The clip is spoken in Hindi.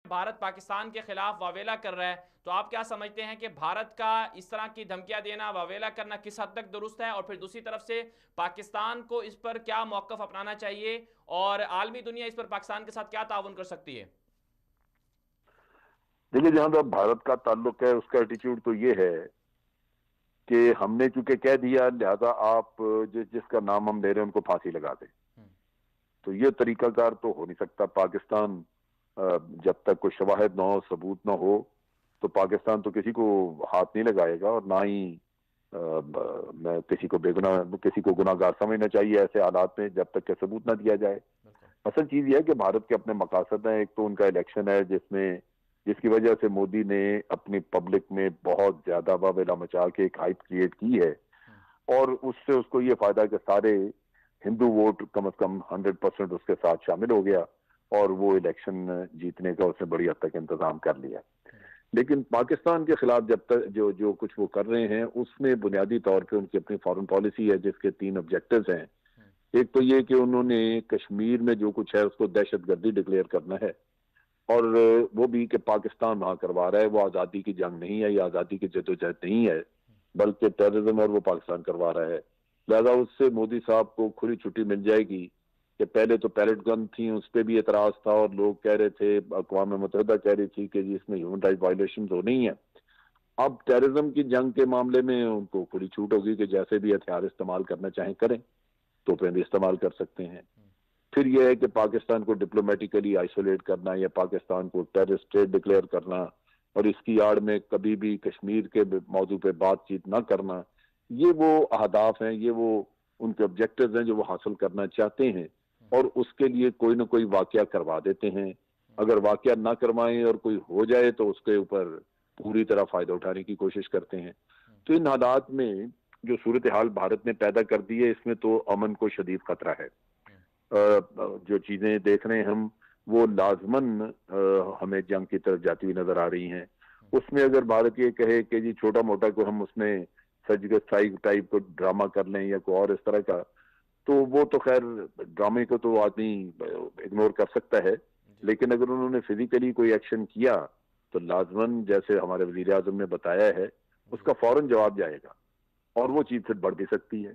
भारत पाकिस्तान के खिलाफ वावेला कर रहा है, तो आप क्या समझते हैं कि भारत का इस तरह की धमकियां देना, वावेला करना किस हद तक दुरुस्त है? और फिर दूसरी तरफ से पाकिस्तान को इस पर क्या मौकफ अपनाना चाहिए और आलमी दुनिया इस पर पाकिस्तान के साथ क्या ताउन कर सकती है? देखिए, जहां तक भारत का ताल्लुक है उसका एटीट्यूड तो ये है कि हमने चूंकि कह दिया, लिहाजा आप जिसका नाम हम ले रहे हैं उनको फांसी लगा दें। तो ये तरीकाकार तो हो नहीं सकता। पाकिस्तान जब तक कोई शवाहिद ना हो, सबूत ना हो, तो पाकिस्तान तो किसी को हाथ नहीं लगाएगा। और ना ही मैं किसी को गुनाहगार समझना चाहिए ऐसे हालात में, जब तक के सबूत ना दिया जाए। असल चीज यह है कि भारत के अपने मकासद हैं। एक तो उनका इलेक्शन है जिसकी वजह से मोदी ने अपनी पब्लिक में बहुत ज्यादा वावेला मचा के एक हाइप क्रिएट की है, और उससे उसको ये फायदा है कि सारे हिंदू वोट कम से कम 100% उसके साथ शामिल हो गया, और वो इलेक्शन जीतने का उसने बड़ी हद तक इंतजाम कर लिया। लेकिन पाकिस्तान के खिलाफ जब तक जो जो कुछ वो कर रहे हैं, उसमें बुनियादी तौर पे उनकी अपनी फॉरेन पॉलिसी है जिसके 3 ऑब्जेक्टिव्स हैं। एक तो ये कि उन्होंने कश्मीर में जो कुछ है उसको दहशतगर्दी डिक्लेयर करना है, और वो भी कि पाकिस्तान वहां करवा रहा है। वो आज़ादी की जंग नहीं है, या आज़ादी की जदोजहद नहीं है, बल्कि टेररिज्म, और वो पाकिस्तान करवा रहा है। लिहाजा उससे मोदी साहब को खुली छुट्टी मिल जाएगी कि पहले तो पैलेट गन थी, उस पर भी एतराज था और लोग कह रहे थे, अक़वाम मुत्तहिदा कह रही थी कि जी इसमें ह्यूमन राइट वायलेशन तो नहीं है। अब टेररिज्म की जंग के मामले में उनको खुली छूट होगी कि जैसे भी हथियार इस्तेमाल करना चाहें करें, तो फिर भी इस्तेमाल कर सकते हैं। फिर यह है कि पाकिस्तान को डिप्लोमेटिकली आइसोलेट करना, या पाकिस्तान को टेररिस्ट स्टेट डिक्लेयर करना, और इसकी आड़ में कभी भी कश्मीर के मौजू पे बातचीत ना करना, ये वो अहदाफ हैं, ये वो उनके ऑब्जेक्टिव्स हैं जो वो हासिल करना चाहते हैं। और उसके लिए कोई ना कोई वाकया करवा देते हैं। अगर वाकया ना करवाएं और कोई हो जाए तो उसके ऊपर पूरी तरह फायदा उठाने की कोशिश करते हैं। तो इन हालात में जो सूरत हाल भारत ने पैदा कर दी है, इसमें तो अमन को शदीद खतरा है। जो चीजें देख रहे हैं हम, वो लाजमन हमें जंग की तरफ जाती हुई नजर आ रही हैं। उसमें अगर भारत ये कहे कि जी छोटा मोटा को हम उसमें सर्जिकल स्ट्राइक टाइप को ड्रामा कर लें या कोई और इस तरह का, तो वो तो खैर ड्रामे को तो आदमी इग्नोर कर सकता है। लेकिन अगर उन्होंने फिजिकली कोई एक्शन किया, तो लाजमन जैसे हमारे वजीर आजम ने बताया है, उसका फौरन जवाब जाएगा, और वो चीज फिर बढ़ भी सकती है।